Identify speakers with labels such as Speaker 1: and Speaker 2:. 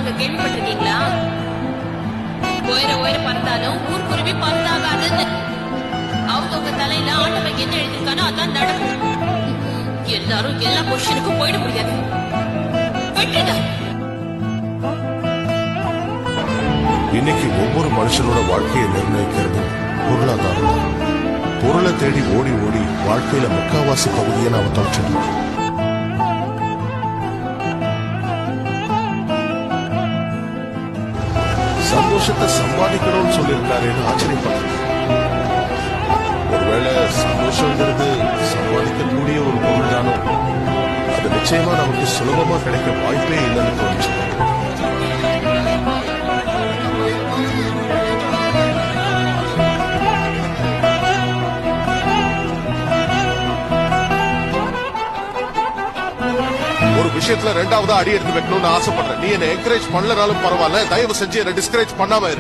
Speaker 1: நீங்க கேள்விப்பட்டிருக்கீங்களா? உயர பறந்தாலும் ஊர்க்குருவி பறந்தாகாதுன்னு. அவங்க தலையில ஆண்டவன் என்ன எழுதிருக்கானோ அதான் நடக்கும். எல்லாரும் எல்லா பொசிஷனுக்கும் போயிட முடியாது.
Speaker 2: இன்னைக்கு ஒவ்வொரு மனுஷனோட வாழ்க்கையை நிர்ணயிக்கிறது பொருளாதாரம். பொருளை தேடி ஓடி ஓடி வாழ்க்கையில முக்காவாசி பகுதியை நாம தொலைச்சிடலாம். சந்தோஷத்தை சம்பாதிக்கணும்னு சொல்லியிருக்காருன்னு ஆச்சரியப்படுறேன். ஒருவேளை சந்தோஷங்கிறது சம்பாதிக்கக்கூடிய ஒரு பொருள் தானோ, அது நிச்சயமா நமக்கு சுலபமா கிடைக்க வாய்ப்பே இல்லைன்னு தோணுச்சு. ஒரு விஷயத்துல ரெண்டாவது அடி எடுத்து வைக்கணும்னு ஆசைப்படுறேன். நீ என்ன என்கரேஜ் பண்ணலனாலும் பரவாயில்ல, தயவு செஞ்சு என்ன டிஸ்கரேஜ் பண்ணாம இரு.